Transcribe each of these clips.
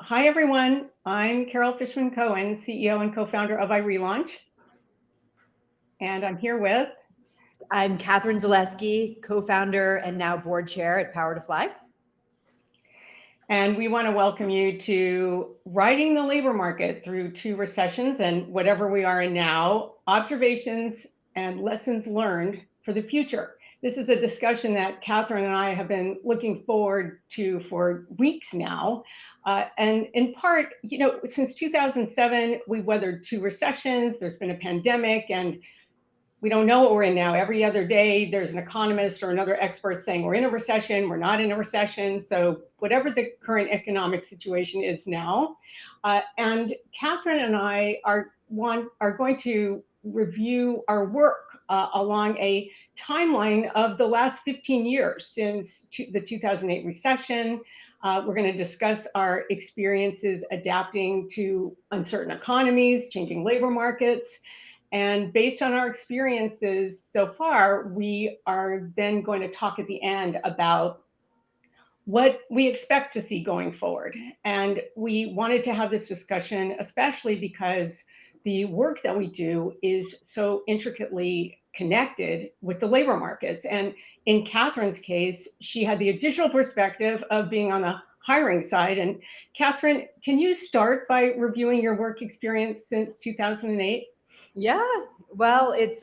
Hi, everyone. I'm Carol Fishman Cohen, CEO and co-founder of iRelaunch. And I'm here with. I'm Catherine Zaleski, co-founder and now board chair at Power to Fly. And we want to welcome you to Riding the Labor Market Through Two Recessions and Whatever We Are in Now, Observations and Lessons Learned for the Future. This is a discussion that Catherine and I have been looking forward to for weeks now. And in part, since 2007, we weathered two recessions, there's been a pandemic, and we don't know what we're in now. Every other day, there's an economist or another expert saying we're in a recession, we're not in a recession. So whatever the current economic situation is now. And Catherine and I are going to review our work along a timeline of the last 15 years since the 2008 recession. We're going to discuss our experiences adapting to uncertain economies, changing labor markets. And based on our experiences so far, we are then going to talk at the end about what we expect to see going forward. And we wanted to have this discussion, especially because the work that we do is so intricately connected with the labor markets. And in Catherine's case, she had the additional perspective of being on the hiring side. And Catherine, can you start by reviewing your work experience since 2008? Yeah, well, it's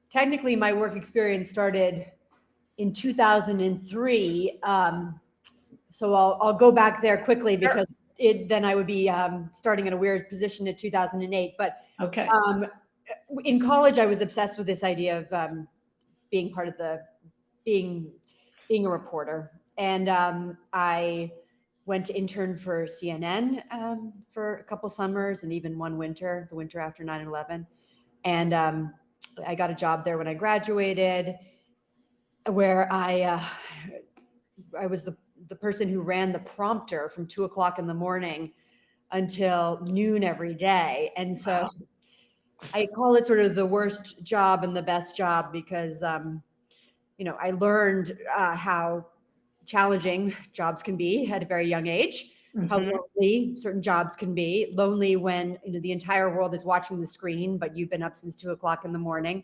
technically my work experience started in 2003. So I'll go back there quickly because then I would be starting in a weird position at 2008. But okay. In college, I was obsessed with this idea of being part of being a reporter. And I went to intern for CNN for a couple summers and even one winter, the winter after 9/11. And I got a job there when I graduated, where I was the person who ran the prompter from 2:00 in the morning until noon every day. And so wow. I call it sort of the worst job and the best job because, I learned how challenging jobs can be at a very young age, how lonely certain jobs can be, lonely when the entire world is watching the screen, but you've been up since 2:00 in the morning.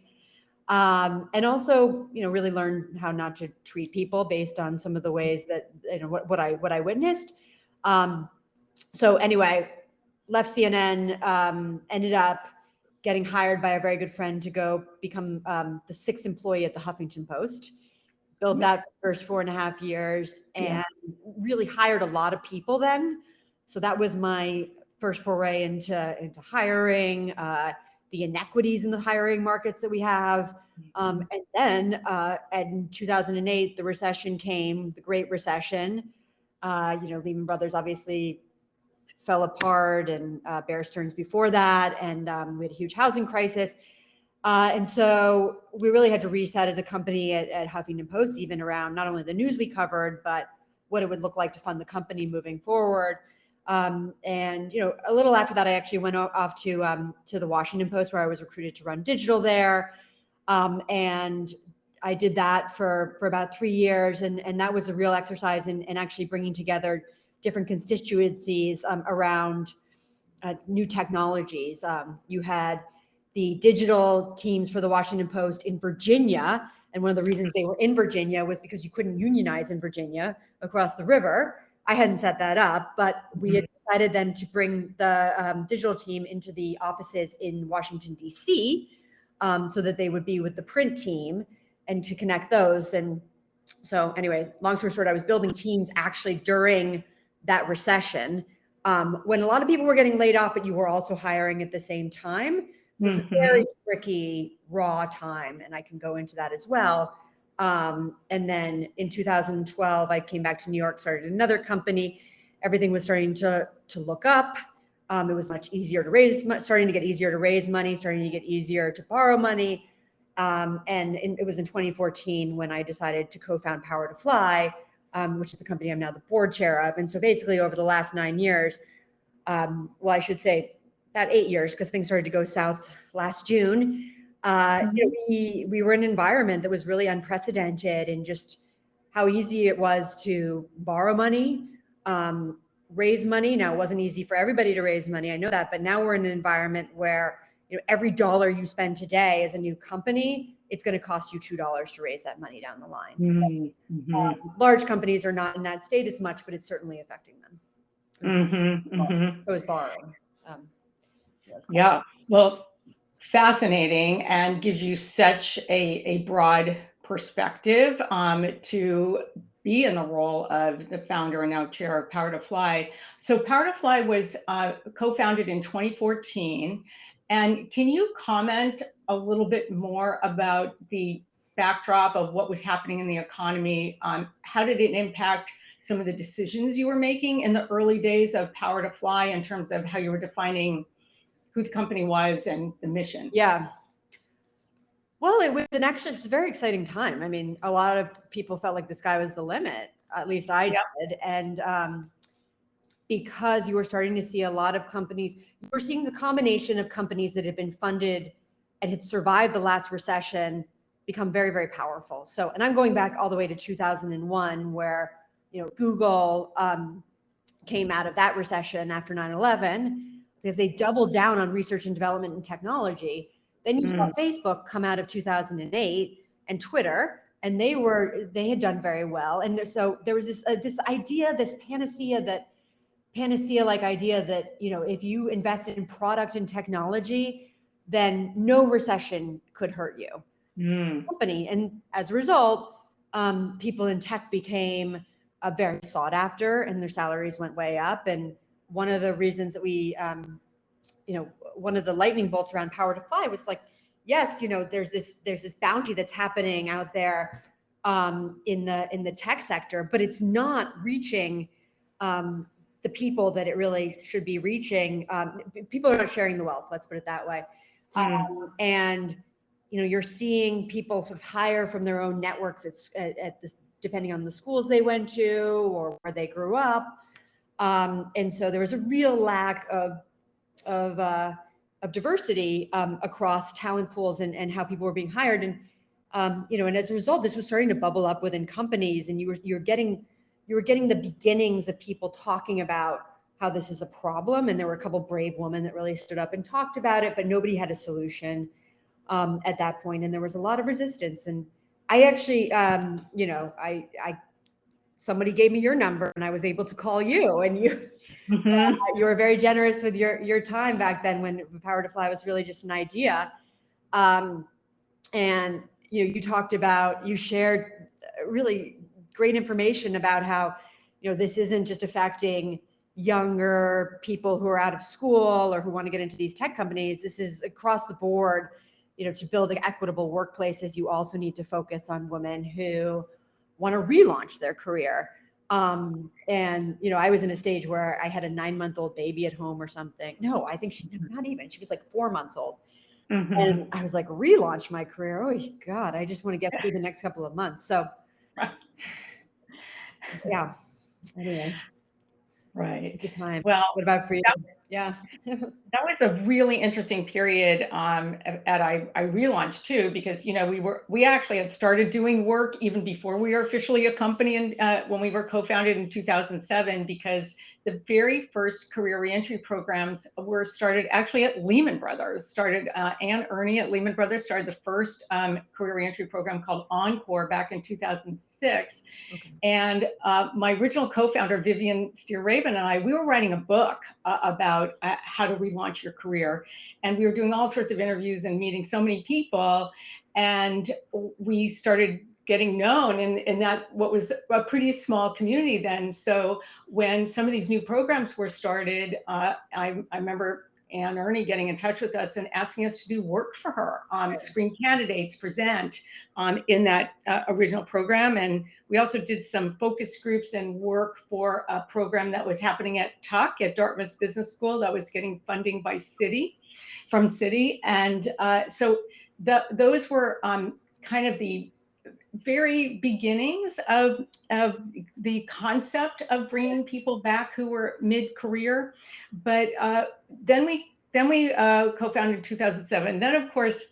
And also, really learn how not to treat people based on some of the ways that, what I witnessed. So anyway, left CNN, ended up getting hired by a very good friend to go become the sixth employee at the Huffington Post. Built that for the first 4.5 years and really hired a lot of people then. So that was my first foray into hiring, the inequities in the hiring markets that we have. And then in 2008, the recession came, the Great Recession. Lehman Brothers obviously fell apart and Bear Stearns before that. And we had a huge housing crisis. And so we really had to reset as a company at Huffington Post, even around not only the news we covered, but what it would look like to fund the company moving forward. And a little after that, I actually went off to the Washington Post, where I was recruited to run digital there. And I did that for about 3 years. And that was a real exercise in actually bringing together different constituencies around new technologies. You had the digital teams for the Washington Post in Virginia. And one of the reasons they were in Virginia was because you couldn't unionize in Virginia across the river. I hadn't set that up, but we had decided then to bring the digital team into the offices in Washington, D.C., so that they would be with the print team and to connect those. And so anyway, long story short, I was building teams actually during that recession when a lot of people were getting laid off, but you were also hiring at the same time. So it's a very tricky, raw time, and I can go into that as well. And then in 2012, I came back to New York, started another company. Everything was starting to look up. It was much easier to starting to get easier to raise money, starting to get easier to borrow money. And it was in 2014 when I decided to co-found Power to Fly, which is the company I'm now the board chair of. And so basically over the last 9 years, I should say about 8 years, because things started to go south last June. We were in an environment that was really unprecedented in just how easy it was to borrow money, raise money. Now, it wasn't easy for everybody to raise money. I know that, but now we're in an environment where, every dollar you spend today as a new company, it's going to cost you $2 to raise that money down the line. Mm-hmm. Large companies are not in that state as much, but it's certainly affecting them. So is borrowing. Yeah, well, fascinating, and gives you such a broad perspective to be in the role of the founder and now chair of Power to Fly. So Power to Fly was co-founded in 2014. And can you comment a little bit more about the backdrop of what was happening in the economy? How did it impact some of the decisions you were making in the early days of Power to Fly in terms of how you were defining who the company was and the mission? Yeah. Well, it was a very exciting time. I mean, a lot of people felt like the sky was the limit. At least I did. And because you were starting to see a lot of companies, you were seeing the combination of companies that had been funded and had survived the last recession become very, very powerful. So, and I'm going back all the way to 2001, where, Google came out of that recession after 9/11 because they doubled down on research and development and technology. Then you saw Facebook come out of 2008 and Twitter, and they had done very well. And so there was this idea, this panacea-like idea that, if you invested in product and technology, then no recession could hurt you. Company. And as a result, people in tech became very sought after, and their salaries went way up. And one of the reasons that we, one of the lightning bolts around Power to Fly was like, yes, there's this bounty that's happening out there in the tech sector, but it's not reaching the people that it really should be reaching. People are not sharing the wealth. Let's put it that way. And you're seeing people sort of hire from their own networks depending on the schools they went to or where they grew up. And so there was a real lack of diversity across talent pools and how people were being hired. And and as a result, this was starting to bubble up within companies, and you were getting the beginnings of people talking about how this is a problem. And there were a couple brave women that really stood up and talked about it, but nobody had a solution at that point. And there was a lot of resistance. And I actually, somebody gave me your number, and I was able to call you, and you were very generous with your time back then when Power to Fly was really just an idea. And you shared really great information about how, this isn't just affecting younger people who are out of school or who want to get into these tech companies. This is across the board. To build equitable workplaces, you also need to focus on women who want to relaunch their career. And, I was in a stage where I had a 9-month-old baby at home or something. No, I think she was like 4 months old. And I was like, relaunch my career. Oh God, I just want to get through the next couple of months. So yeah. Anyway. Right. Good time. Well, what about for you? Yeah. That was a really interesting period at I relaunched too, because we actually had started doing work even before we were officially a company, and when we were co-founded in 2007, because the very first career reentry programs were started actually at Lehman Brothers. Ann Ernie at Lehman Brothers started the first career reentry program called Encore back in 2006. Okay. And my original co-founder, Vivian Steer-Raven, and we were writing a book about how to relaunch your career. And we were doing all sorts of interviews and meeting so many people. And we started getting known in that what was a pretty small community then. So when some of these new programs were started, I remember Ann Ernie getting in touch with us and asking us to do work for her, screen candidates, present in that original program. And we also did some focus groups and work for a program that was happening at Tuck at Dartmouth Business School that was getting funding by from Citi. And so those were kind of the very beginnings of the concept of bringing people back who were mid-career. But then we co-founded in 2007. Then, of course,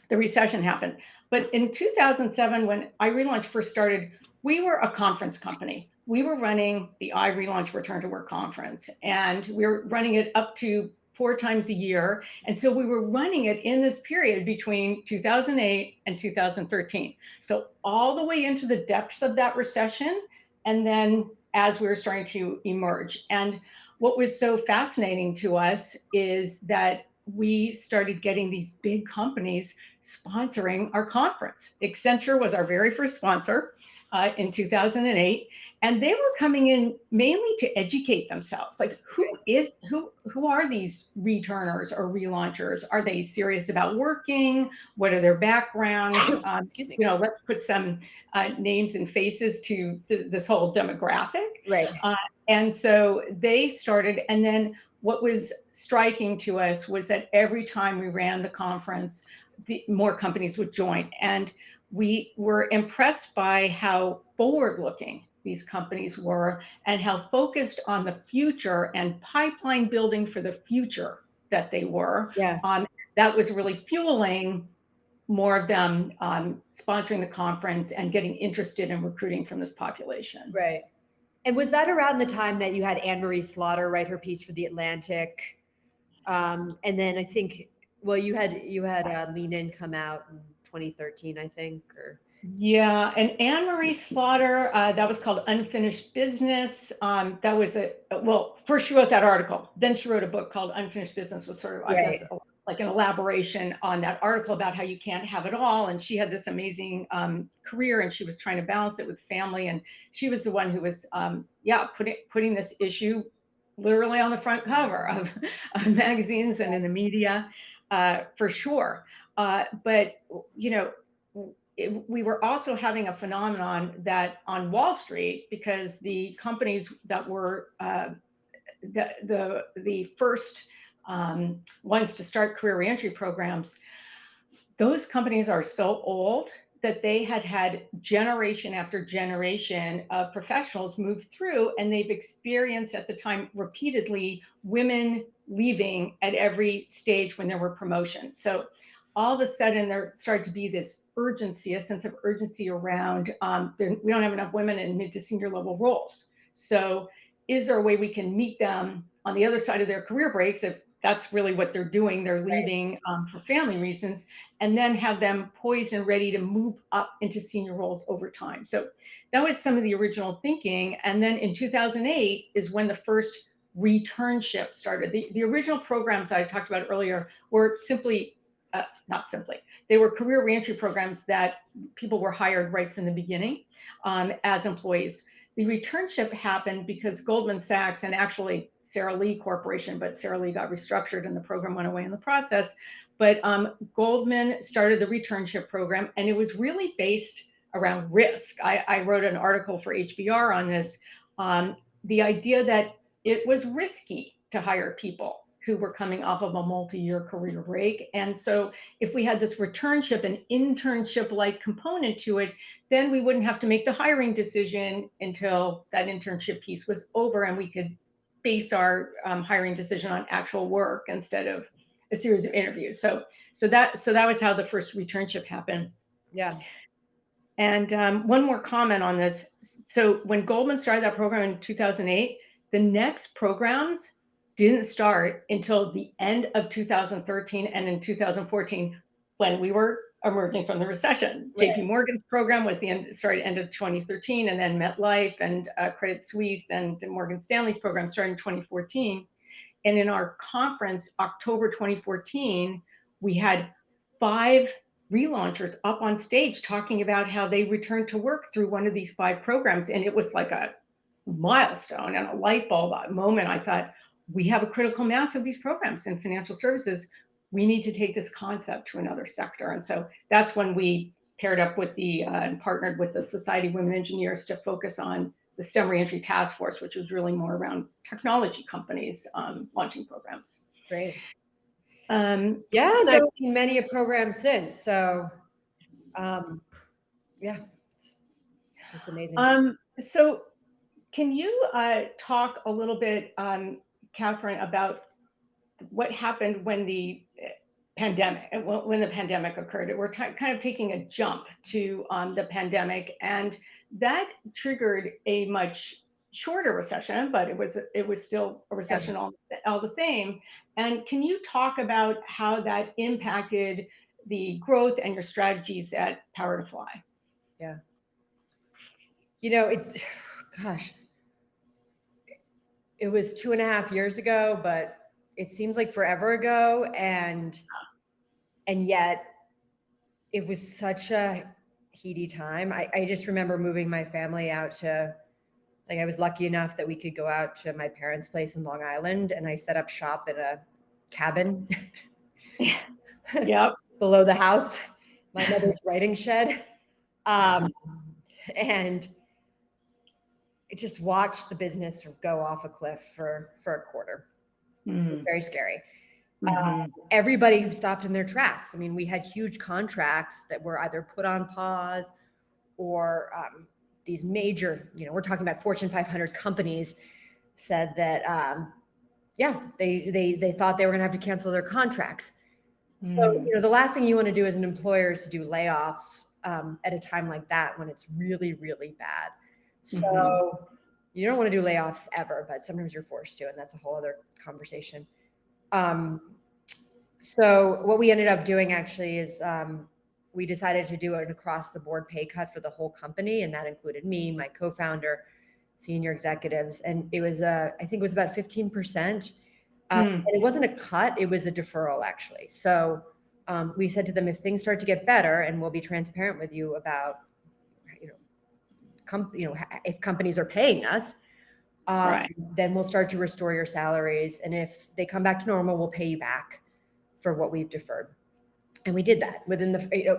the recession happened. But in 2007, when I Relaunch first started, we were a conference company. we were running the I Relaunch Return to Work conference, and we were running it up to 4 times a year. And so we were running it in this period between 2008 and 2013. So all the way into the depths of that recession, and then as we were starting to emerge. And what was so fascinating to us is that we started getting these big companies sponsoring our conference. Accenture was our very first sponsor in 2008, and they were coming in mainly to educate themselves. Like, who are these returners or relaunchers? Are they serious about working? What are their backgrounds? Excuse me. Let's put some names and faces to this whole demographic. Right. And so they started, and then what was striking to us was that every time we ran the conference, the more companies would join. And we were impressed by how forward-looking these companies were and how focused on the future and pipeline building for the future that they were. Yeah. That was really fueling more of them sponsoring the conference and getting interested in recruiting from this population. Right. And was that around the time that you had Anne Marie Slaughter write her piece for The Atlantic? And then I think, well, you had Lean In come out in 2013, I think, or. Yeah, and Anne Marie Slaughter, that was called Unfinished Business. That was first she wrote that article, then she wrote a book called Unfinished Business, was sort of, I guess, like an elaboration on that article about how you can't have it all. And she had this amazing career, and she was trying to balance it with family. And she was the one who was, putting this issue literally on the front cover of magazines and in the media, for sure. But we were also having a phenomenon that on Wall Street, because the companies that were the first ones to start career reentry programs, those companies are so old that they had generation after generation of professionals move through, and they've experienced at the time repeatedly women leaving at every stage when there were promotions. So all of a sudden there started to be this urgency, a sense of urgency around we don't have enough women in mid to senior level roles. So is there a way we can meet them on the other side of their career breaks, if that's really what they're doing, they're leaving for family reasons, and then have them poised and ready to move up into senior roles over time. So that was some of the original thinking. And then in 2008 is when the first returnship started. The original programs I talked about earlier were not simply, they were career reentry programs that people were hired right from the beginning as employees. The returnship happened because Goldman Sachs, and actually Sara Lee Corporation, but Sara Lee got restructured and the program went away in the process. But Goldman started the returnship program, and it was really based around risk. I wrote an article for HBR on this, the idea that it was risky to hire people who were coming off of a multi-year career break. And so if we had this returnship, an internship-like component to it, then we wouldn't have to make the hiring decision until that internship piece was over, and we could base our hiring decision on actual work instead of a series of interviews. So that was how the first returnship happened. Yeah. And one more comment on this. So when Goldman started that program in 2008, the next programs didn't start until the end of 2013 and in 2014, when we were emerging from the recession. Right. JP Morgan's program was started end of 2013, and then MetLife and Credit Suisse and Morgan Stanley's program started in 2014. And in our conference, October 2014, we had 5 relaunchers up on stage talking about how they returned to work through one of these 5 programs. And it was like a milestone and a light bulb moment. I thought, we have a critical mass of these programs in financial services. We need to take this concept to another sector. And so that's when we paired up with and partnered with the Society of Women Engineers to focus on the STEM Reentry Task Force, which was really more around technology companies launching programs. Great. And I've seen many a program since. So, yeah, it's amazing. So can you talk a little bit, Catherine, about what happened when the pandemic occurred? We're kind of taking a jump to the pandemic, and that triggered a much shorter recession, but it was still a Yeah. recession all the same. And can you talk about how that impacted the growth and your strategies at Power to Fly? Yeah. You know, it's, gosh, it was 2.5 years ago, but it seems like forever ago. And yet it was such a heady time. I just remember moving my family out to, like, I was lucky enough that we could go out to my parents' place in Long Island, and I set up shop in a cabin Yep. below the house, my mother's writing shed. Um, and just watched the business go off a cliff for a quarter. Mhm. Very scary. Mhm. Everybody who stopped in their tracks. I mean, we had huge contracts that were either put on pause or these major, we're talking about Fortune 500 companies said that, yeah, they thought they were going to have to cancel their contracts. So, Mm. the last thing you want to do as an employer is to do layoffs at a time like that when it's really, really bad. Mhm. So you don't want to do layoffs ever, but sometimes you're forced to, and that's a whole other conversation. Um, so what we ended up doing actually is we decided to do an across the board pay cut for the whole company, and that included me, my co-founder, senior executives, and it was I think it was about 15%. Mm. And it wasn't a cut; it was a deferral actually. So we said to them, if things start to get better, and we'll be transparent with you about, if companies are paying us, Right. then we'll start to restore your salaries. And if they come back to normal, we'll pay you back for what we've deferred. And we did that within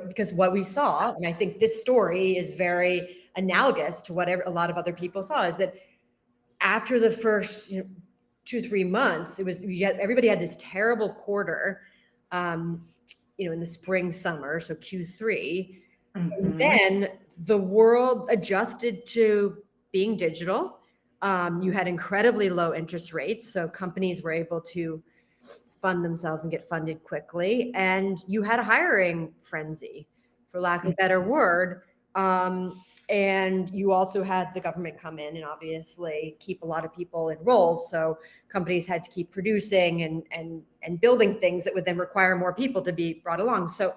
because what we saw, and I think this story is very analogous to what a lot of other people saw, is that after the first 2-3 months, everybody had this terrible quarter, in the spring, summer, so Q3. And Mhm. then the world adjusted to being digital. You had incredibly low interest rates, so companies were able to fund themselves and get funded quickly. And you had a hiring frenzy, for lack of a better word. And you also had the government come in and obviously keep a lot of people in roles. So companies had to keep producing and building things that would then require more people to be brought along. So,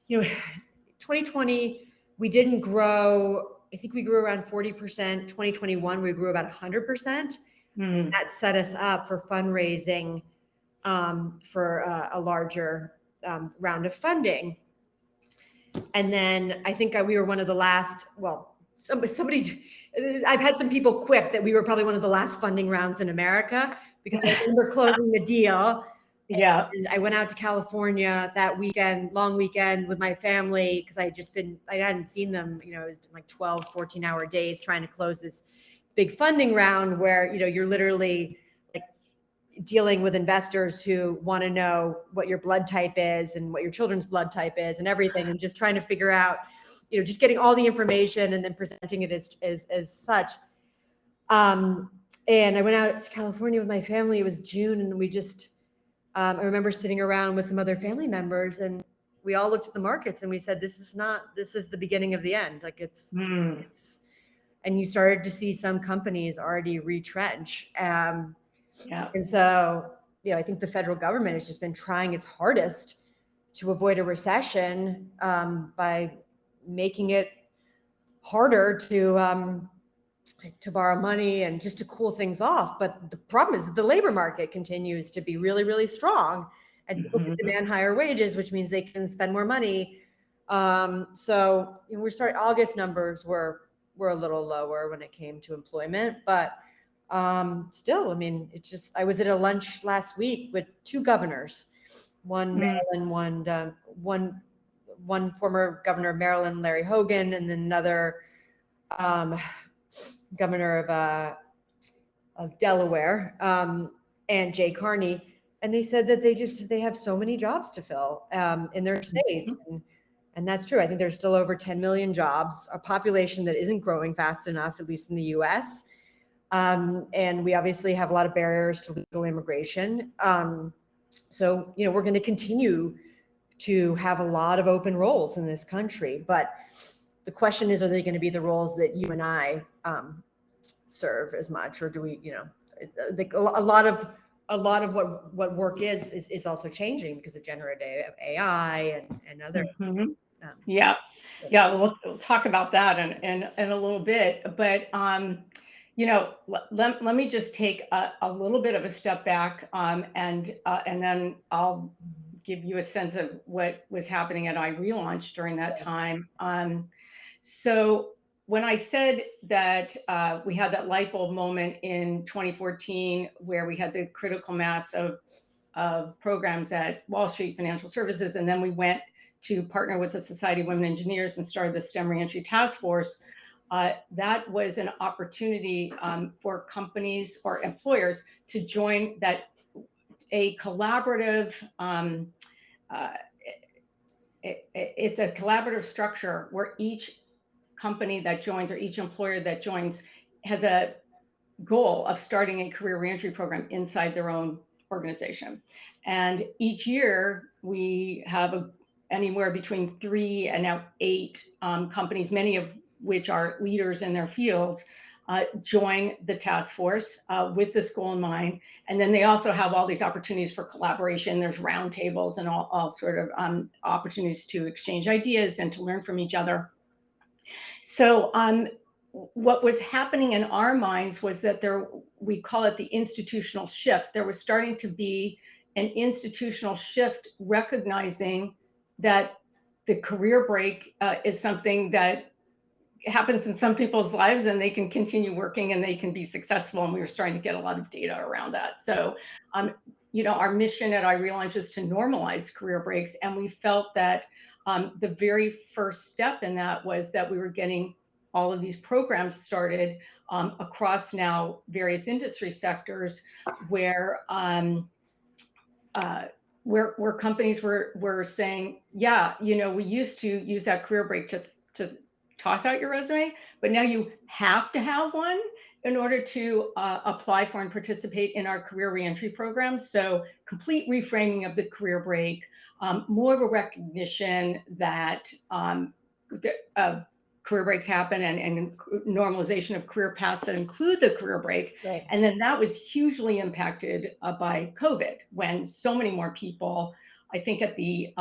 2020, we didn't grow. I think we grew around 40%. 2021, we grew about 100%. Mm. That set us up for fundraising for a larger round of funding. And then I think we were one of the last, well, somebody, I've had some people quip that we were probably one of the last funding rounds in America, because I remember closing the deal. Yeah. And I went out to California that weekend, long weekend with my family, because I hadn't seen them, it's been like 12, 14-hour days trying to close this big funding round where, you're literally like dealing with investors who want to know what your blood type is and what your children's blood type is and everything, and just trying to figure out, just getting all the information and then presenting it as such. And I went out to California with my family. It was June, and we just, I remember sitting around with some other family members, and we all looked at the markets and we said, this is the beginning of the end. Like Mm. and you started to see some companies already retrench. Yeah. And so, I think the federal government has just been trying its hardest to avoid a recession by making it harder to borrow money and just to cool things off. But the problem is that the labor market continues to be really, really strong, and people can Mhm. demand higher wages, which means they can spend more money. So August numbers were a little lower when it came to employment, but still, I mean, I was at a lunch last week with two governors, one Mm. Maryland, one former governor of Maryland, Larry Hogan, and then another um, governor of Delaware, and Jay Carney. And they said that they have so many jobs to fill in their states. And that's true. I think there's still over 10 million jobs, a population that isn't growing fast enough, at least in the US. And we obviously have a lot of barriers to legal immigration. So, we're going to continue to have a lot of open roles in this country. But the question is, are they going to be the roles that you and I serve as much, or do we, a lot of what work is also changing because of generative AI and other. Mhm. Yeah. Yeah, we'll talk about that in a little bit, but, let me just take a little bit of a step back, and then I'll give you a sense of what was happening at iRelaunch during that time. So when I said that, we had that light bulb moment in 2014 where we had the critical mass of programs at Wall Street Financial Services, and then we went to partner with the Society of Women Engineers and started the STEM Reentry Task Force. That was an opportunity for companies or employers to join a collaborative. Uh, it's a collaborative structure where each company that joins or each employer that joins has a goal of starting a career reentry program inside their own organization. And each year we have anywhere between 3 and now 8 companies, many of which are leaders in their fields, join the task force with this goal in mind. And then they also have all these opportunities for collaboration. There's roundtables and all sort of opportunities to exchange ideas and to learn from each other. So what was happening in our minds was that we call it the institutional shift. There was starting to be an institutional shift recognizing that the career break is something that happens in some people's lives and they can continue working and they can be successful. And we were starting to get a lot of data around that. So, our mission at iRelaunch is to normalize career breaks. And we felt that the very first step in that was that we were getting all of these programs started across now various industry sectors where where companies were saying, yeah, we used to use that career break to toss out your resume, but now you have to have one in order to apply for and participate in our career reentry program. So complete reframing of the career break, more of a recognition that career breaks happen and normalization of career paths that include the career break. Right. And then that was hugely impacted by COVID when so many more people, I think at the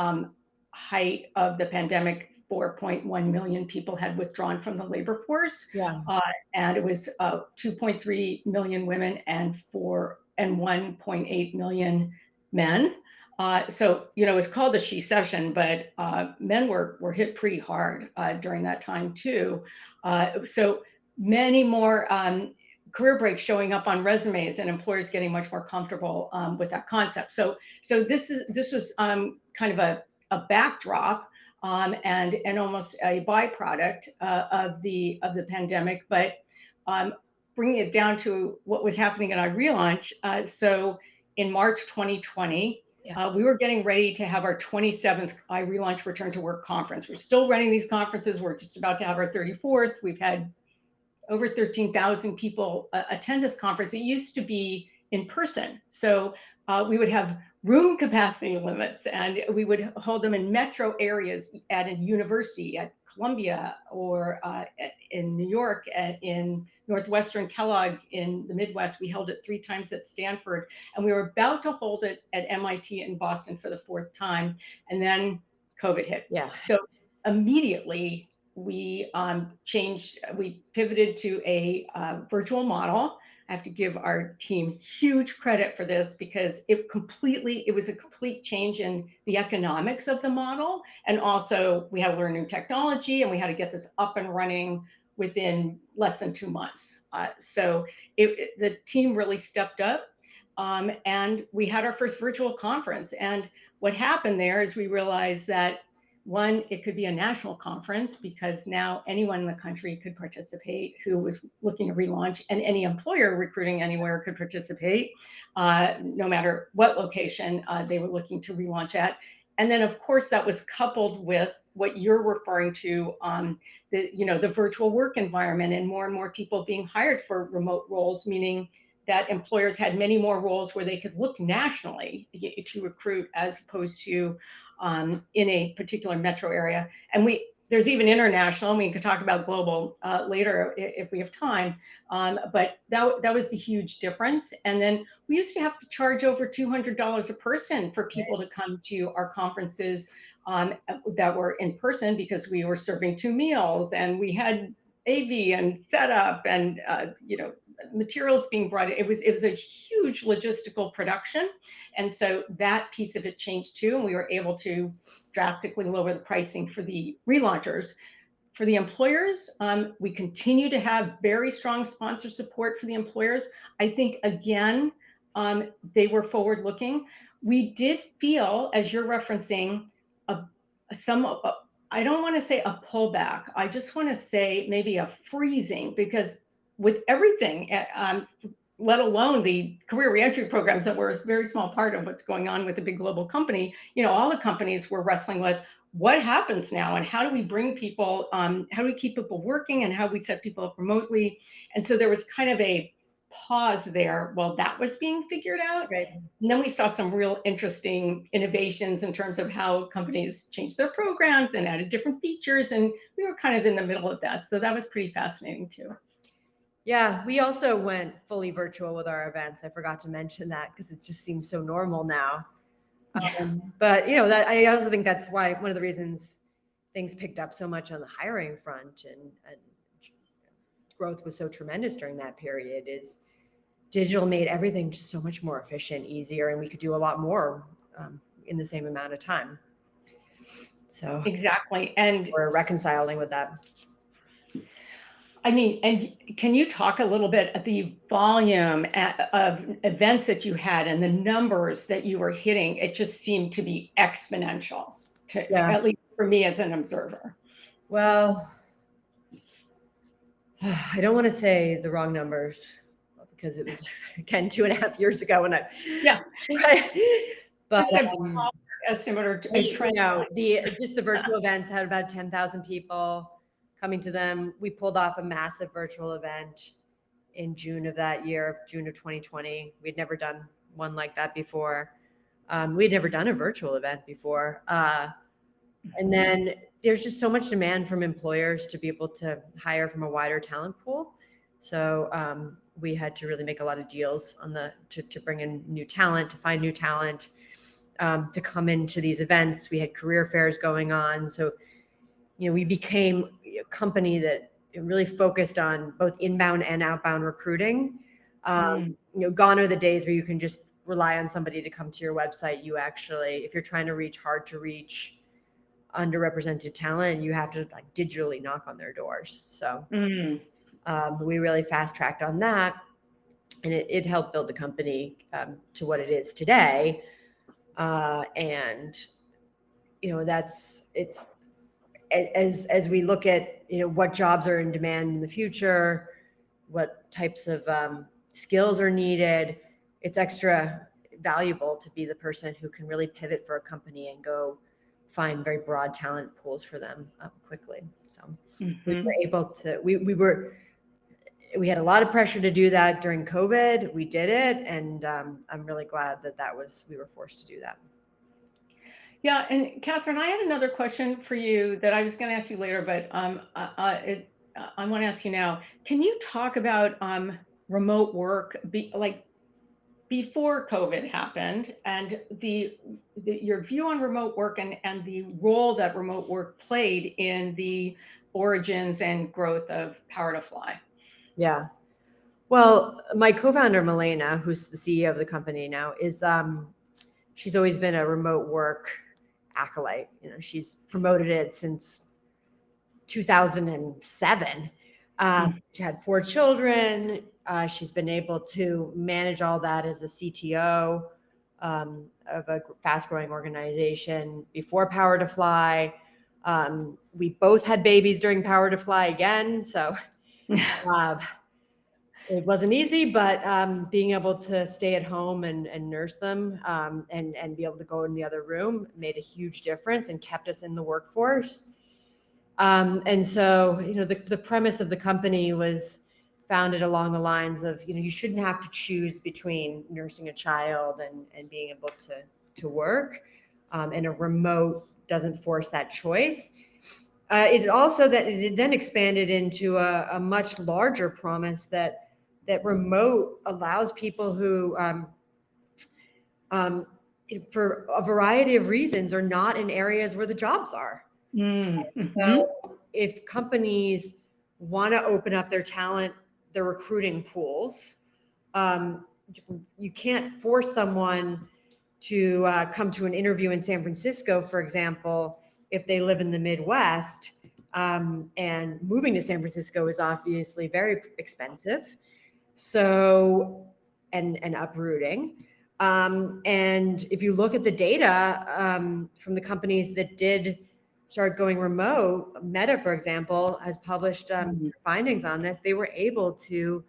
height of the pandemic, 4.1 million people had withdrawn from the labor force. Yeah. And it was 2.3 million women and 1.8 million men. So, it was called the She Session, but men were hit pretty hard during that time too. So many more career breaks showing up on resumes and employers getting much more comfortable with that concept. So this was kind of a backdrop and almost a byproduct of the pandemic, but bringing it down to what was happening at iRelaunch. So in March 2020. We were getting ready to have our 27th iRelaunch Return to Work conference. We're still running these conferences. We're just about to have our 34th. We've had over 13,000 people attend this conference. It used to be in person. So we would have room capacity limits and we would hold them in metro areas at a university, at Columbia, or in New York, in Northwestern Kellogg in the Midwest. We held it 3 times at Stanford, and we were about to hold it at MIT in Boston for the 4th time. And then COVID hit. Yeah. So immediately we pivoted to a virtual model. I have to give our team huge credit for this because it was a complete change in the economics of the model. And also we had to learn new technology and we had to get this up and running within less than 2 months. So the team really stepped up and we had our first virtual conference. And what happened there is we realized that one, it could be a national conference because now anyone in the country could participate who was looking to relaunch, and any employer recruiting anywhere could participate, no matter what location they were looking to relaunch at. And then, of course, that was coupled with what you're referring to, the virtual work environment and more people being hired for remote roles, meaning that employers had many more roles where they could look nationally to recruit as opposed to in a particular metro area. And there's even international, and we could talk about global later if we have time. But that was the huge difference. And then we used to have to charge over $200 a person for people to come to our conferences that were in person, because we were serving 2 meals and we had AV and setup and materials being brought in. It was a huge logistical production, and so that piece of it changed too, and we were able to drastically lower the pricing for the relaunchers. For the employers, we continue to have very strong sponsor support for the employers. I think, again, they were forward looking. We did feel, as you're referencing, a, I don't want to say a pullback. I just want to say maybe a freezing, because with everything, let alone the career reentry programs that were a very small part of what's going on with a big global company, all the companies were wrestling with what happens now and how do we bring people, how do we keep people working and how do we set people up remotely. And so there was kind of a pause there while that was being figured out. Right. And then we saw some real interesting innovations in terms of how companies changed their programs and added different features. And we were kind of in the middle of that. So that was pretty fascinating too. Yeah, we also went fully virtual with our events. I forgot to mention that because it just seems so normal now. But that I also think that's why one of the reasons things picked up so much on the hiring front and growth was so tremendous during that period is digital made everything just so much more efficient, easier, and we could do a lot more in the same amount of time. So exactly, and we're reconciling with that. I mean, and can you talk a little bit at the volume of events that you had and the numbers that you were hitting? It just seemed to be exponential, at least for me as an observer. Well, I don't want to say the wrong numbers because it was, again, 2.5 years ago when but estimate or trend. Just the virtual events had about 10,000 people coming to them. We pulled off a massive virtual event in June of that year, June of 2020. We'd never done one like that before. We'd never done a virtual event before. And then there's just so much demand from employers to be able to hire from a wider talent pool. So we had to really make a lot of deals to bring in new talent, to find new talent, to come into these events. We had career fairs going on. So, we became a company that really focused on both inbound and outbound recruiting. Gone are the days where you can just rely on somebody to come to your website. You actually, if you're trying to reach hard to reach underrepresented talent, you have to digitally knock on their doors. So we really fast tracked on that, and it helped build the company to what it is today. And it's as we look at what jobs are in demand in the future, what types of skills are needed, it's extra valuable to be the person who can really pivot for a company and go find very broad talent pools for them quickly. So we were able to, we had a lot of pressure to do that during COVID. We did it. And I'm really glad that we were forced to do that. Yeah. And Catherine, I had another question for you that I was going to ask you later, but I want to ask you now. Can you talk about remote work, before COVID happened, and your view on remote work and the role that remote work played in the origins and growth of Power to Fly? Yeah. Well, my co-founder, Milena, who's the CEO of the company now, she's always been a remote work acolyte. She's promoted it since 2007. She had 4 children. She's been able to manage all that as a CTO of a fast-growing organization before Power to Fly. We both had babies during Power to Fly again, so it wasn't easy, but being able to stay at home and nurse them and be able to go in the other room made a huge difference and kept us in the workforce. And so, the premise of the company was founded along the lines of, you shouldn't have to choose between nursing a child and being able to work. And a remote doesn't force that choice. It also that it then expanded into a much larger promise that remote allows people who, for a variety of reasons, are not in areas where the jobs are. Mm-hmm. So if companies want to open up their talent, their recruiting pools, you can't force someone to come to an interview in San Francisco, for example, if they live in the Midwest. And moving to San Francisco is obviously very expensive. So, and uprooting. And if you look at the data from the companies that did start going remote, Meta, for example, has published findings on this. They were able to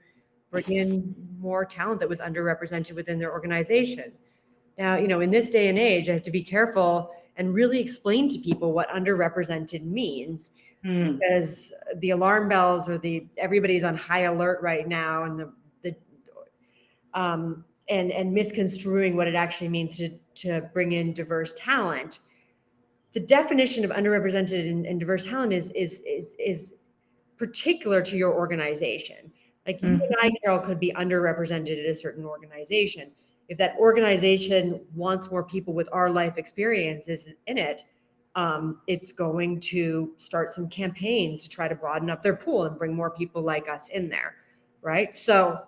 bring in more talent that was underrepresented within their organization. Now, in this day and age, I have to be careful and really explain to people what underrepresented means, because the alarm bells or everybody's on high alert right now, and and misconstruing what it actually means to bring in diverse talent. The definition of underrepresented and diverse talent is particular to your organization. Like you and I, Carol, could be underrepresented at a certain organization. If that organization wants more people with our life experiences in it, it's going to start some campaigns to try to broaden up their pool and bring more people like us in there, right? So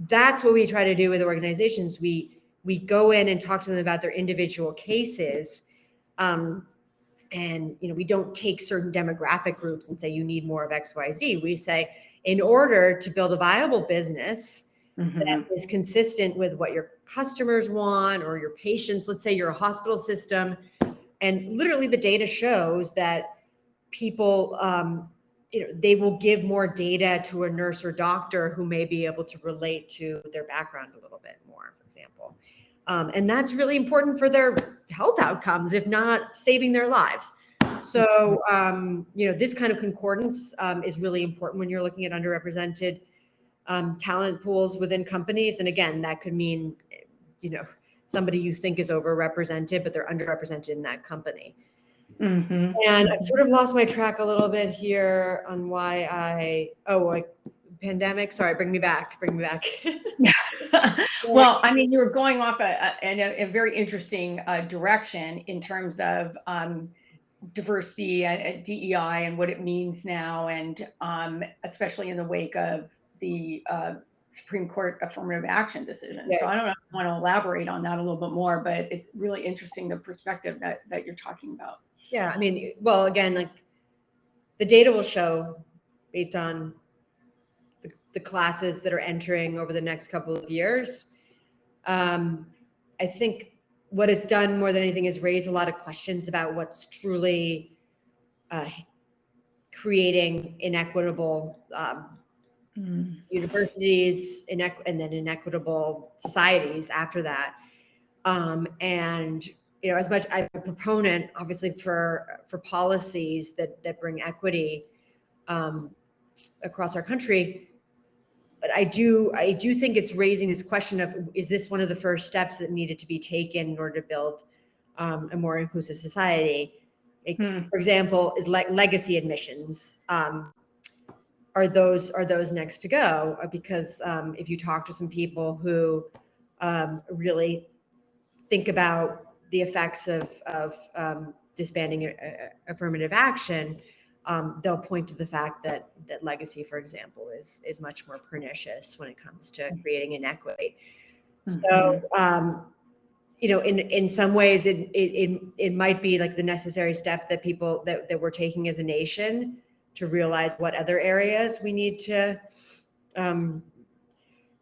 that's what we try to do with organizations. We go in and talk to them about their individual cases, and we don't take certain demographic groups and say you need more of XYZ. We say, in order to build a viable business that is consistent with what your customers want or your patients, let's say you're a hospital system, and literally the data shows that people, they will give more data to a nurse or doctor who may be able to relate to their background a little bit more, for example. And that's really important for their health outcomes, if not saving their lives. So, this kind of concordance is really important when you're looking at underrepresented talent pools within companies. And again, that could mean, somebody you think is overrepresented, but they're underrepresented in that company. And I've sort of lost my track a little bit here on why pandemic. Sorry, bring me back. Well, I mean, you were going off a very interesting direction in terms of diversity and DEI and what it means now, and especially in the wake of the Supreme Court affirmative action decision. Yeah. So I don't know if you want to elaborate on that a little bit more, but it's really interesting, the perspective that you're talking about. Yeah, I mean, well, again, like the data will show based on the classes that are entering over the next couple of years. I think what it's done more than anything is raise a lot of questions about what's truly creating inequitable universities, and then inequitable societies after that. And as much I'm a proponent, obviously, for policies that bring equity across our country, but I do think it's raising this question of, is this one of the first steps that needed to be taken in order to build a more inclusive society? For example, is legacy admissions. Are those next to go? Because if you talk to some people who really think about the effects of disbanding affirmative action, they'll point to the fact that legacy, for example, is much more pernicious when it comes to creating inequity. So, in some ways, it might be like the necessary step that people that we're taking as a nation to realize what other areas we need to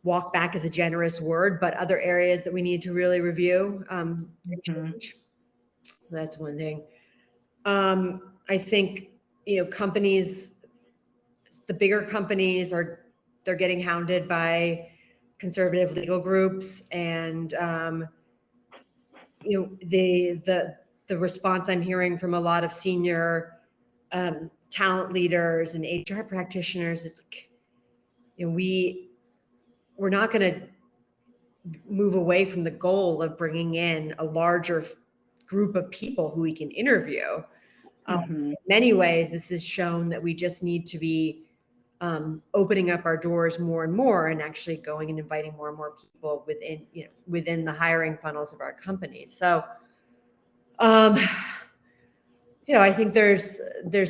walk back is a generous word, but other areas that we need to really review and change. So that's one thing. I think, companies, the bigger companies they're getting hounded by conservative legal groups, and the response I'm hearing from a lot of senior talent leaders and HR practitioners is like, we're not going to move away from the goal of bringing in a larger group of people who we can interview. In many ways, this has shown that we just need to be opening up our doors more and more, and actually going and inviting more and more people within the hiring funnels of our companies. So, I think there's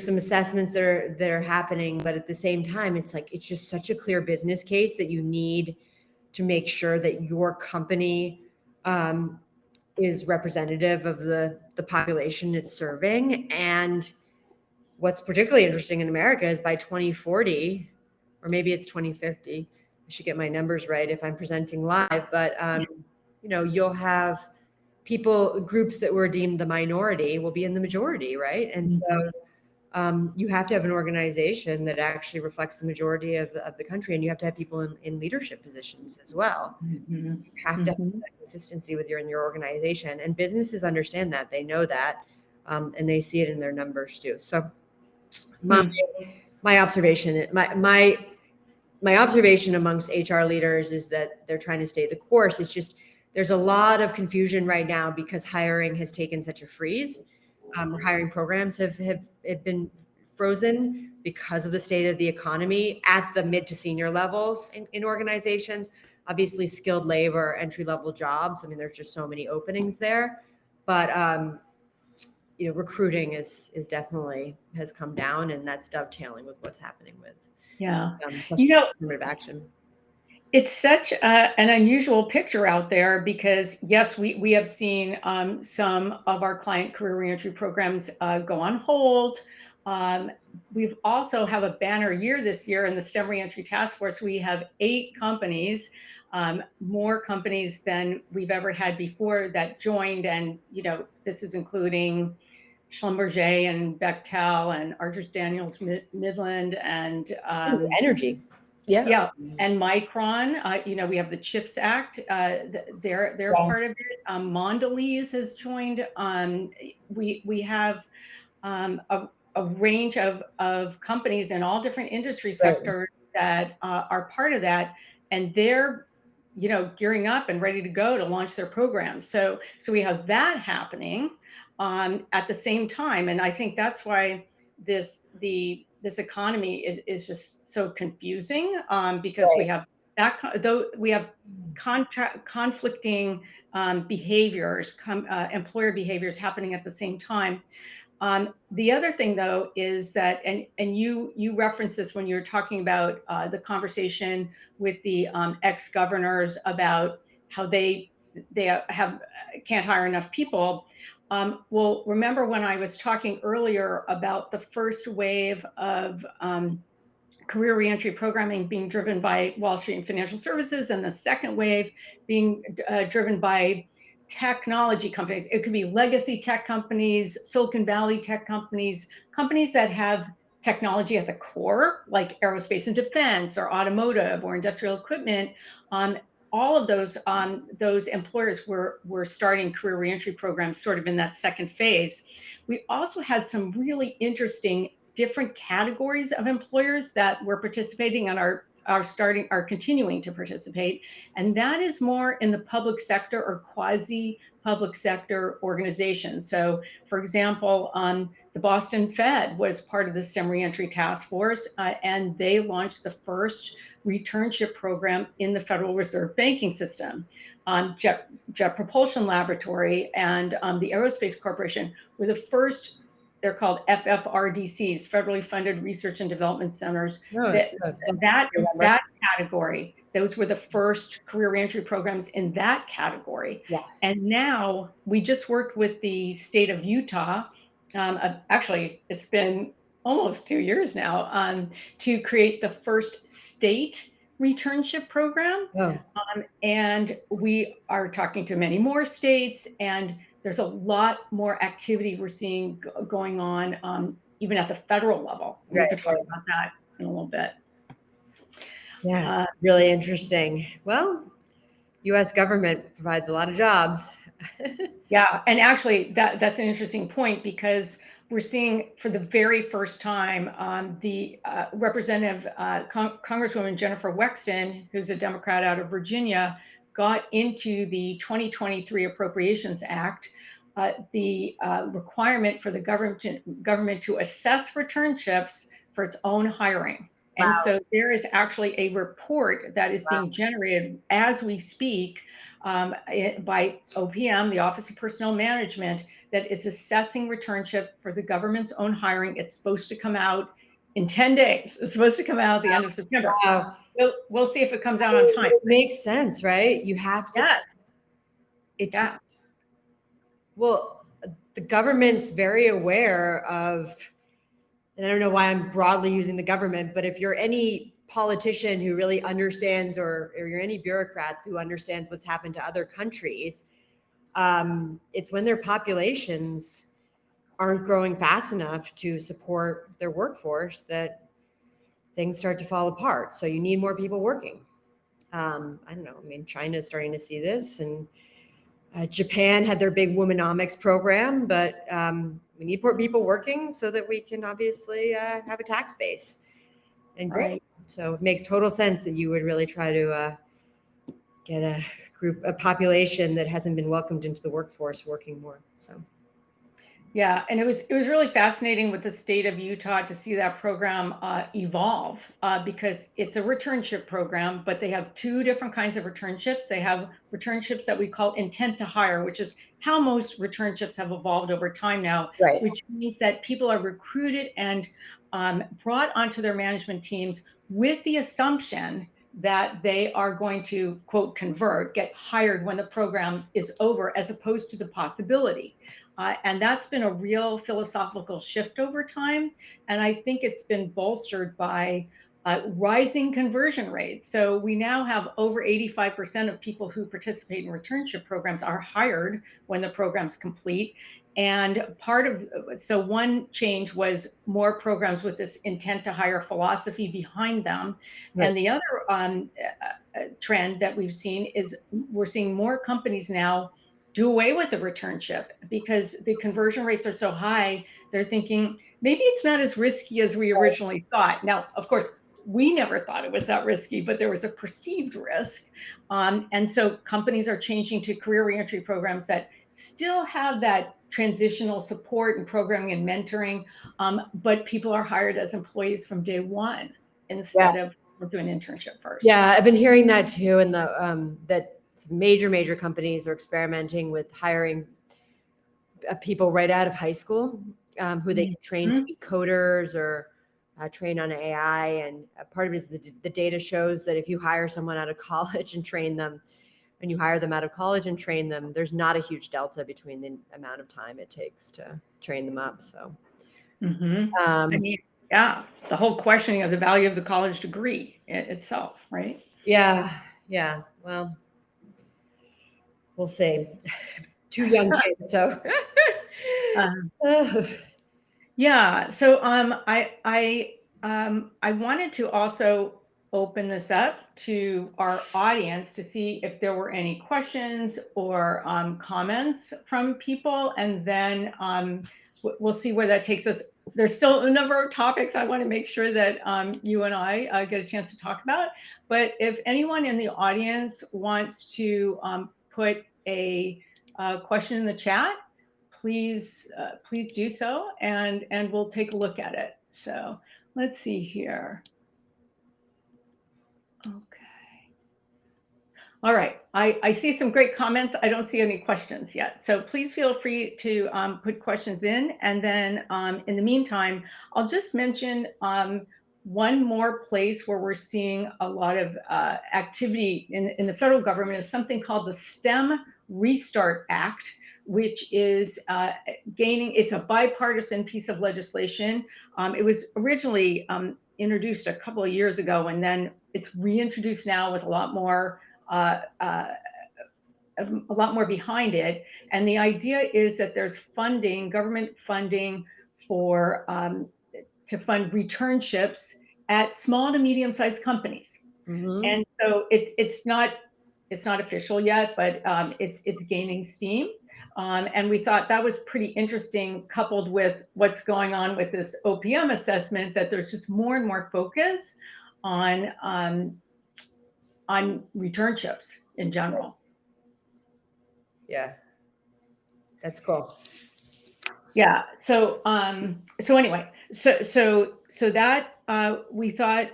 some assessments that are happening, but at the same time, it's just such a clear business case that you need to make sure that your company is representative of the population it's serving. And what's particularly interesting in America is by 2040, or maybe it's 2050, I should get my numbers right if I'm presenting live, but you'll have groups that were deemed the minority will be in the majority, right? And so you have to have an organization that actually reflects the majority of the country, and you have to have people in leadership positions as well. You have to have that consistency in your organization, and businesses understand that. They know that, and they see it in their numbers too. So my observation amongst HR leaders is that they're trying to stay the course. It's just there's a lot of confusion right now because hiring has taken such a freeze. Hiring programs have been frozen because of the state of the economy at the mid to senior levels in organizations. Obviously, skilled labor, entry-level jobs. I mean, there's just so many openings there. But recruiting is definitely has come down, and that's dovetailing with what's happening with affirmative action. It's such an unusual picture out there because, yes, we have seen some of our client career reentry programs go on hold. We've also have a banner year this year in the STEM Reentry Task Force. We have 8 companies, more companies than we've ever had before that joined. And, this is including Schlumberger and Bechtel and Archer Daniels Midland and energy. Yeah, and Micron. We have the CHIPS Act. They're part of it. Mondelez has joined. We have a range of companies in all different industry sectors that are part of that, and they're gearing up and ready to go to launch their programs. So we have that happening at the same time, and I think that's why this economy is just so confusing because we have conflicting behaviors, employer behaviors happening at the same time. The other thing, though, is that, and you referenced this when you were talking about the conversation with the ex-governors about how they can't hire enough people. Well, remember when I was talking earlier about the first wave of career reentry programming being driven by Wall Street and financial services, and the second wave being driven by technology companies. It could be legacy tech companies, Silicon Valley tech companies, companies that have technology at the core, like aerospace and defense or automotive or industrial equipment. All of those employers were starting career reentry programs sort of in that second phase. We also had some really interesting different categories of employers that were participating and are continuing to participate. And that is more in the public sector or quasi public sector organizations. So for example, the Boston Fed was part of the STEM Reentry Task Force, and they launched the first returnship program in the Federal Reserve banking system. Jet Propulsion Laboratory and the Aerospace Corporation were the first. They're called FFRDCs, Federally Funded Research and Development Centers. That category, those were the first career reentry programs in that category. Yeah. And now we just worked with the state of Utah. Actually, it's been almost 2 years now to create the first state returnship program. And we are talking to many more states, and there's a lot more activity we're seeing going on, even at the federal level. We could talk about that in a little bit. Yeah, really interesting. Well, U.S. government provides a lot of jobs. Yeah, and actually that's an interesting point because we're seeing for the very first time the Representative Congresswoman Jennifer Wexton, who's a Democrat out of Virginia, got into the 2023 Appropriations Act the requirement for the government to assess returnships for its own hiring. And Wow. so there is actually a report that is being generated as we speak by OPM, the Office of Personnel Management, that is assessing returnship for the government's own hiring. It's supposed to come out in 10 days. It's supposed to come out at the end of September. Wow. We'll see if it comes out on time. It makes sense, right? You have to. Yes. It's Yeah. well, the government's very aware of, and I don't know why I'm broadly using the government, but if you're any politician who really understands, or you're any bureaucrat who understands what's happened to other countries, it's when their populations aren't growing fast enough to support their workforce that things start to fall apart. So you need more people working. I don't know. I mean, China is starting to see this, and Japan had their big womanomics program, but we need more people working so that we can obviously have a tax base and grow. Right. So it makes total sense that you would really try to get a population that hasn't been welcomed into the workforce working more. So. Yeah, and it was really fascinating with the state of Utah to see that program evolve because it's a returnship program, but they have two different kinds of returnships. They have returnships that we call intent to hire, which is how most returnships have evolved over time now, Right. which means that people are recruited and brought onto their management teams with the assumption that they are going to, quote, convert, get hired when the program is over, as opposed to the possibility. And that's been a real philosophical shift over time. And I think it's been bolstered by rising conversion rates. So we now have over 85% of people who participate in returnship programs are hired when the program's complete. And so one change was more programs with this intent to hire philosophy behind them. Right. And the other trend that we've seen is we're seeing more companies now do away with the returnship because the conversion rates are so high. They're thinking maybe it's not as risky as we originally thought. Now, of course, we never thought it was that risky, but there was a perceived risk. And so companies are changing to career reentry programs that still have that transitional support and programming and mentoring, but people are hired as employees from day one instead of doing an internship first. Yeah, I've been hearing that too, and that major companies are experimenting with hiring people right out of high school who they can train to be coders or train on AI. And part of it is the data shows that if you hire someone out of college and train them, and you hire them out of college and train them, there's not a huge delta between the amount of time it takes to train them up. So, I mean, yeah, the whole questioning of the value of the college degree itself, right? Yeah. Well, we'll see. 2 young kids, so. Yeah. So I wanted to also open this up to our audience to see if there were any questions or comments from people, and then we'll see where that takes us. There's still a number of topics I want to make sure that you and I get a chance to talk about. But if anyone in the audience wants to put a question in the chat, please do so, and we'll take a look at it. So let's see here. Okay. All right. I see some great comments. I don't see any questions yet. So please feel free to put questions in. And then in the meantime, I'll just mention one more place where we're seeing a lot of activity in the federal government is something called the STEM Restart Act, which is it's a bipartisan piece of legislation. It was originally introduced a couple of years ago, and then it's reintroduced now with a lot more behind it. And the idea is that there's funding, government funding for to fund returnships at small to medium-sized companies. And so it's not official yet, but it's gaining steam. And we thought that was pretty interesting, coupled with what's going on with this OPM assessment, that there's just more and more focus on returnships in general. Yeah. That's cool. Yeah. So anyway, so that we thought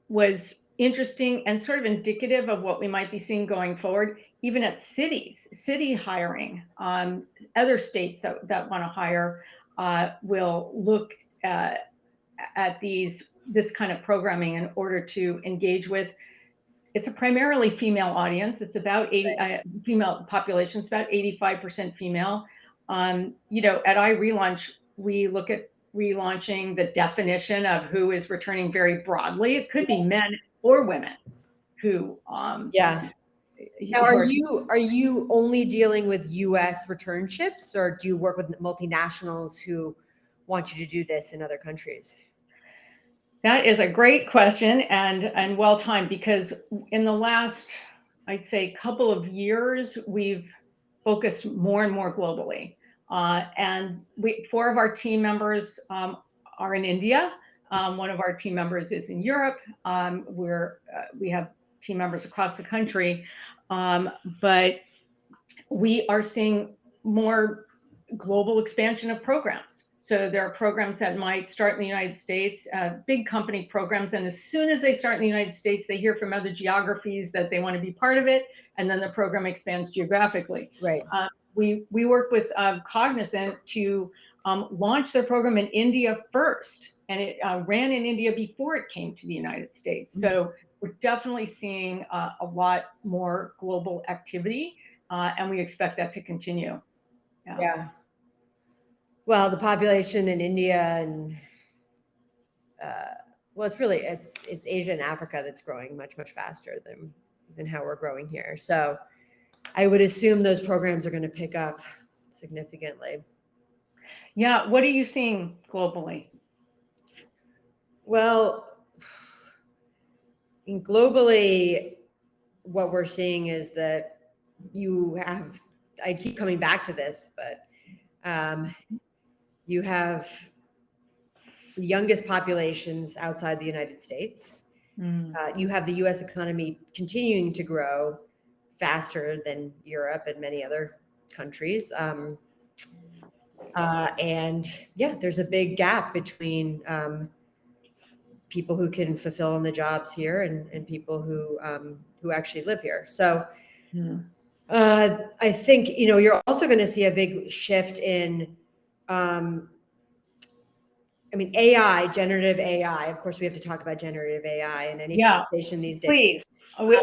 was interesting and sort of indicative of what we might be seeing going forward, even at city hiring. Other states that want to hire will look at this kind of programming in order to engage with. It's a primarily female audience. It's about 80 female population. It's about 85% female. At iRelaunch, we look at relaunching the definition of who is returning very broadly. It could be men or women who. Yeah. Now, are you only dealing with U.S. return ships, or do you work with multinationals who want you to do this in other countries? That is a great question and well timed, because in the last, I'd say, couple of years, we've focused more and more globally. And 4 of our team members are in India. One of our team members is in Europe. We have team members across the country, but we are seeing more global expansion of programs. So there are programs that might start in the United States, big company programs, and as soon as they start in the United States, they hear from other geographies that they want to be part of it, and then the program expands geographically. Right. We work with Cognizant to launch their program in India first, and it ran in India before it came to the United States. So we're definitely seeing a lot more global activity, and we expect that to continue. Yeah. Well, the population in India and well, it's Asia and Africa that's growing much faster than how we're growing here. So I would assume those programs are going to pick up significantly. Yeah. What are you seeing globally? Well, globally, what we're seeing is that I keep coming back to this, but you have the youngest populations outside the United States. You have the U.S. economy continuing to grow faster than Europe and many other countries. And yeah, there's a big gap between people who can fulfill in the jobs here and people who actually live here. So I think, you're also going to see a big shift in, AI, generative AI. Of course, we have to talk about generative AI in any conversation these days. Please.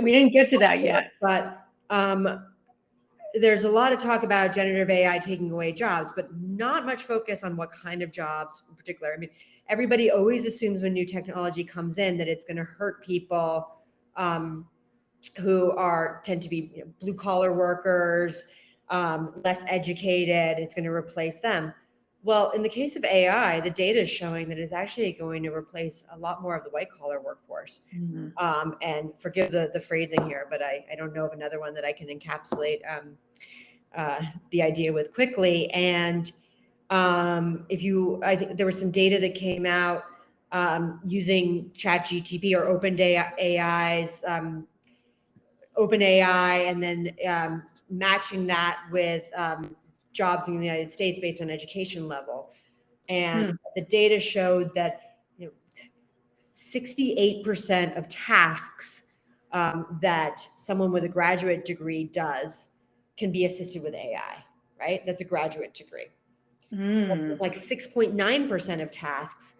We didn't get to that yet. But there's a lot of talk about generative AI taking away jobs, but not much focus on what kind of jobs in particular. Everybody always assumes when new technology comes in that it's going to hurt people who tend to be blue collar workers, less educated. It's going to replace them. Well, in the case of AI, the data is showing that it's actually going to replace a lot more of the white collar workforce. And forgive the phrasing here, but I don't know of another one that I can encapsulate the idea with quickly. And I think there was some data that came out using ChatGPT or OpenAI, and then matching that with jobs in the United States based on education level. And the data showed that 68% of tasks that someone with a graduate degree does can be assisted with AI, right? That's a graduate degree. Like 6.9% of tasks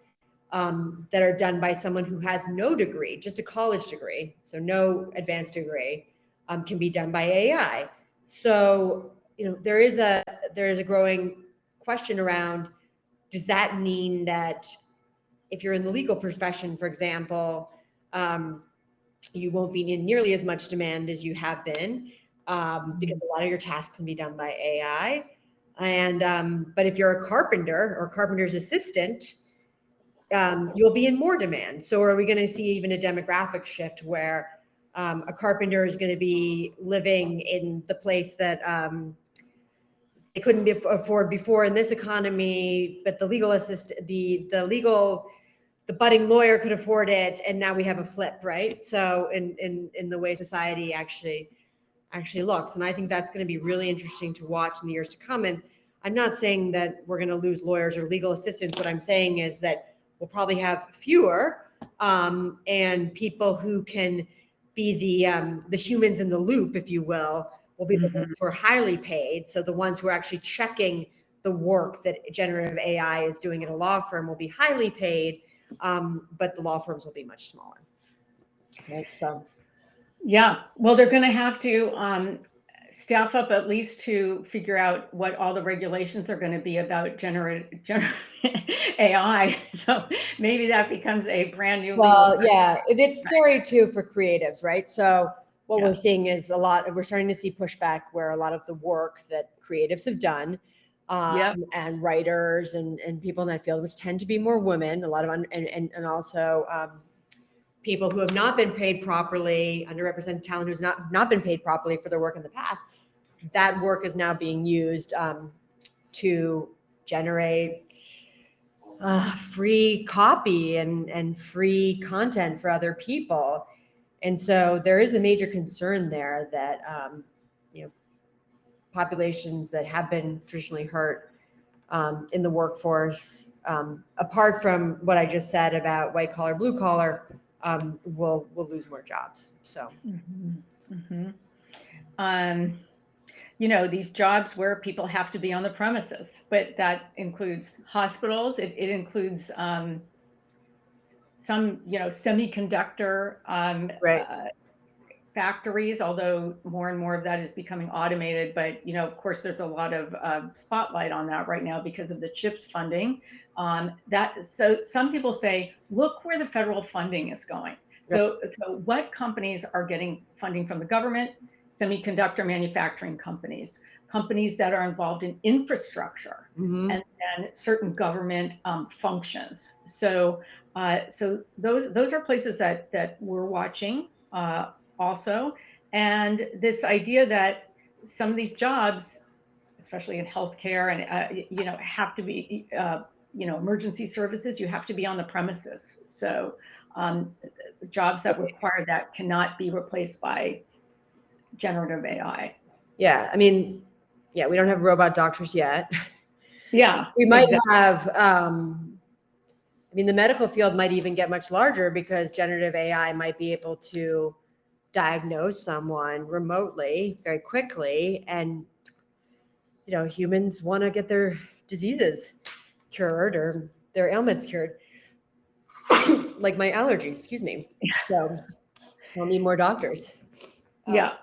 that are done by someone who has no degree, just a college degree, so no advanced degree, can be done by AI. So, there is a growing question around, does that mean that if you're in the legal profession, for example, you won't be in nearly as much demand as you have been, because a lot of your tasks can be done by AI. And but if you're a carpenter or carpenter's assistant, you'll be in more demand. So are we going to see even a demographic shift where a carpenter is going to be living in the place that they couldn't afford before in this economy, but the legal assistant, the budding lawyer could afford it, and now we have a flip, right? So in the way society actually actually looks. And I think that's going to be really interesting to watch in the years to come. And I'm not saying that we're going to lose lawyers or legal assistants. What I'm saying is that we'll probably have fewer and people who can be the humans in the loop, if you will be the ones who are highly paid. So the ones who are actually checking the work that generative AI is doing at a law firm will be highly paid, but the law firms will be much smaller. Right. So, yeah, well, they're going to have to staff up at least to figure out what all the regulations are going to be about generative AI. So maybe that becomes a brand new legal. well, yeah, it's scary too for creatives, right? So what Yeah. we're seeing is we're starting to see pushback where a lot of the work that creatives have done, Yep. and writers and people in that field, which tend to be more women, a lot of, and also, people who have not been paid properly, underrepresented talent who's not been paid properly for their work in the past. That work is now being used to generate free copy and free content for other people. And so there is a major concern there that populations that have been traditionally hurt in the workforce, apart from what I just said about white collar, blue collar, will lose more jobs. So, These jobs where people have to be on the premises, but that includes hospitals. It includes some, semiconductor right. factories, although more and more of that is becoming automated. But, of course, there's a lot of spotlight on that right now because of the CHIPS funding. So some people say, look where the federal funding is going. So what companies are getting funding from the government? Semiconductor manufacturing companies, companies that are involved in infrastructure, and certain government functions. So those are places that we're watching also. And this idea that some of these jobs, especially in healthcare, and have to be emergency services, you have to be on the premises. So jobs that require that cannot be replaced by generative AI. Yeah, I mean, yeah, we don't have robot doctors yet. Yeah, We might exactly. have, the medical field might even get much larger because generative AI might be able to diagnose someone remotely very quickly. And, humans want to get their diseases cured or their ailments cured, like my allergies, excuse me. So we'll need more doctors. Yeah.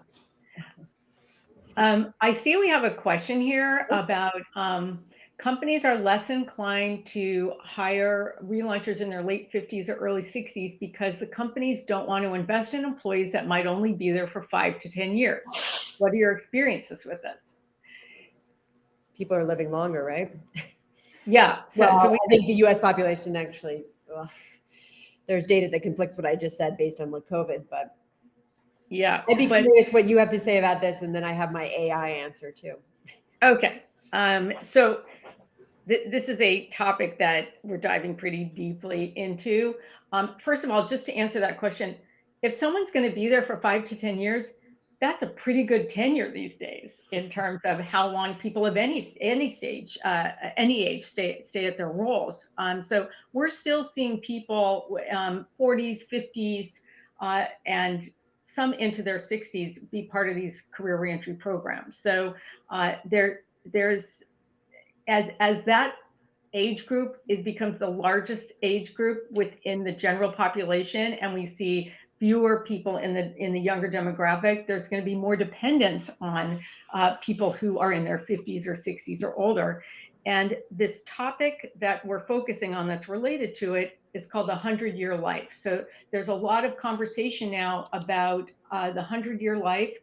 I see we have a question here about companies are less inclined to hire relaunchers in their late 50s or early 60s because the companies don't want to invest in employees that might only be there for 5 to 10 years. What are your experiences with this? People are living longer, right? Yeah. So I think the U.S. population actually, there's data that conflicts what I just said based on what COVID, but yeah. I'd be curious what you have to say about this, and then I have my AI answer too. Okay. So this is a topic that we're diving pretty deeply into. First of all, just to answer that question, if someone's going to be there for 5 to 10 years, that's a pretty good tenure these days in terms of how long people of any stage, any age, stay at their roles. So we're still seeing people 40s, 50s, and some into their 60s be part of these career reentry programs. So there's as that age group becomes the largest age group within the general population, and we see fewer people in the younger demographic, there's going to be more dependence on people who are in their 50s or 60s or older. And this topic that we're focusing on that's related to it is called the 100-year life. So there's a lot of conversation now about the 100-year life.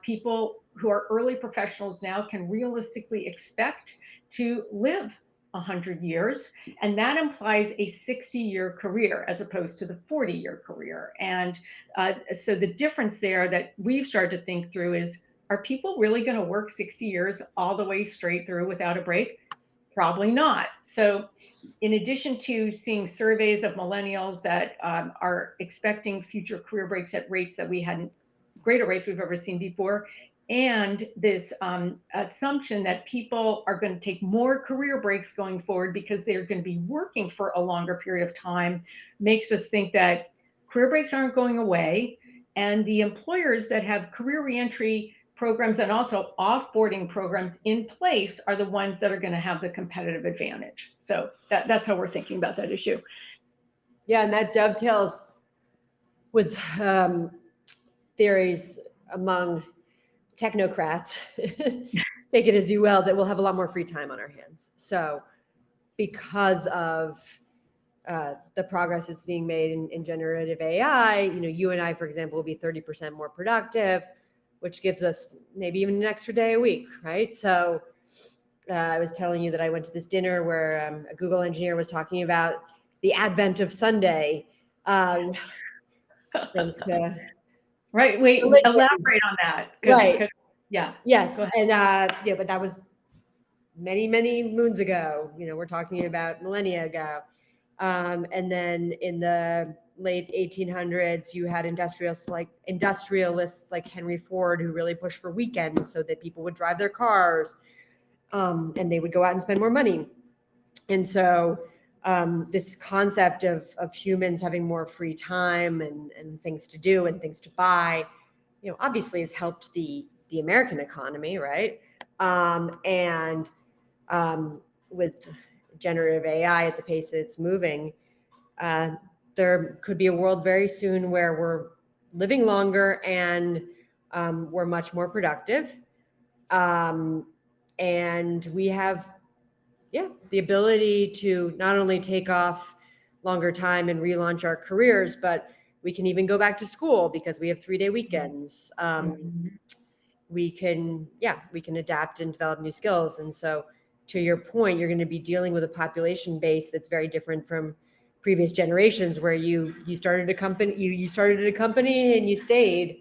People who are early professionals now can realistically expect to live 100 years, and that implies a 60-year career as opposed to the 40-year career. And so the difference there that we've started to think through is, are people really going to work 60 years all the way straight through without a break? Probably not. So in addition to seeing surveys of millennials that are expecting future career breaks at rates that we hadn't greater rates we've ever seen before. And this assumption that people are going to take more career breaks going forward because they're going to be working for a longer period of time makes us think that career breaks aren't going away. And the employers that have career reentry programs and also offboarding programs in place are the ones that are going to have the competitive advantage. So that's how we're thinking about that issue. Yeah, and that dovetails with theories among technocrats, take it as you will, that we'll have a lot more free time on our hands. So because of the progress that's being made in generative AI, you and I, for example, will be 30% more productive, which gives us maybe even an extra day a week, right? So I was telling you that I went to this dinner where a Google engineer was talking about the advent of Sunday. Right. Wait, religion. elaborate on that. Right. Yeah. Yes. And but that was many, many moons ago. We're talking about millennia ago. And then in the late 1800s, you had industrialists like Henry Ford, who really pushed for weekends so that people would drive their cars, and they would go out and spend more money. And so this concept of humans having more free time and things to do and things to buy, obviously has helped the American economy, right? And with generative AI at the pace that it's moving, there could be a world very soon where we're living longer and we're much more productive. And we have, the ability to not only take off longer time and relaunch our careers, but we can even go back to school because we have 3-day weekends. We can adapt and develop new skills. And so to your point, you're going to be dealing with a population base that's very different from previous generations, where you started a company, you started a company and you stayed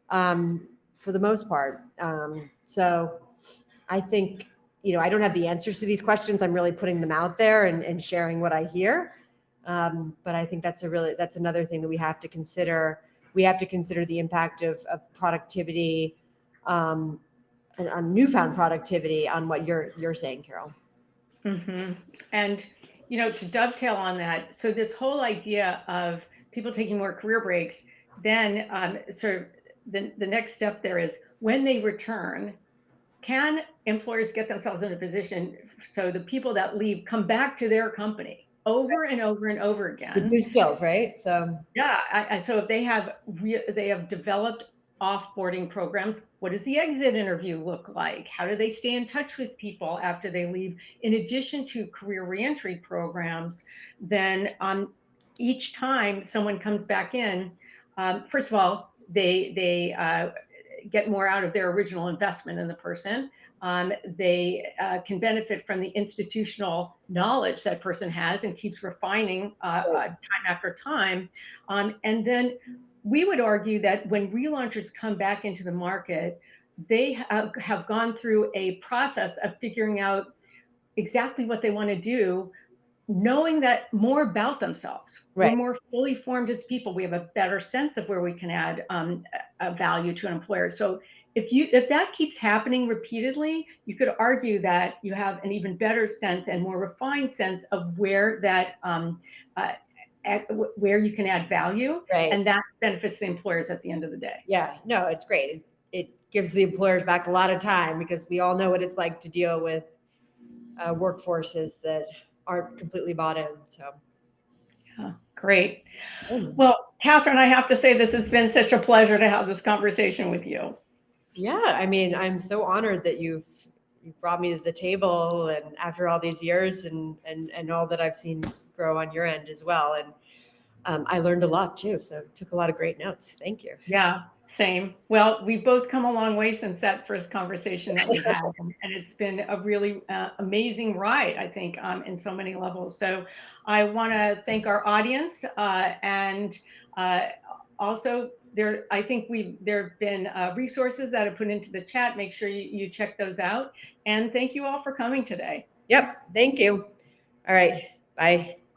for the most part. So I think, I don't have the answers to these questions. I'm really putting them out there and sharing what I hear. But I think that's another thing that we have to consider. We have to consider the impact of productivity, and on newfound productivity, on what you're saying, Carol. Mm-hmm. And, to dovetail on that, so this whole idea of people taking more career breaks, then sort of the next step there is, when they return, can employers get themselves in a position so the people that leave come back to their company over and over and over again? With new skills, right? So yeah, so if they have developed offboarding programs, what does the exit interview look like? How do they stay in touch with people after they leave? In addition to career reentry programs, then each time someone comes back in, first of all, they get more out of their original investment in the person. They can benefit from the institutional knowledge that person has and keeps refining time after time. And then we would argue that when relaunchers come back into the market, they have gone through a process of figuring out exactly what they want to do, knowing that more about themselves. Right. We're more fully formed as people. We have a better sense of where we can add a value to an employer. So if that keeps happening repeatedly, you could argue that you have an even better sense and more refined sense of where that where you can add value, Right. and that benefits the employers at the end of the day. Yeah, no, it's great. It gives the employers back a lot of time, because we all know what it's like to deal with workforces that aren't completely bought in. So, great. Well, Catherine, I have to say, this has been such a pleasure to have this conversation with you. Yeah, I mean, I'm so honored that you've brought me to the table, and after all these years, and all that I've seen grow on your end as well. And I learned a lot too, so took a lot of great notes. Thank you. Yeah, same. Well, we've both come a long way since that first conversation that we had, and it's been a really amazing ride, I think, in so many levels. So I want to thank our audience, and also I think there have been resources that have put into the chat. Make sure you check those out. And thank you all for coming today. Yep. Thank you. All right. Bye.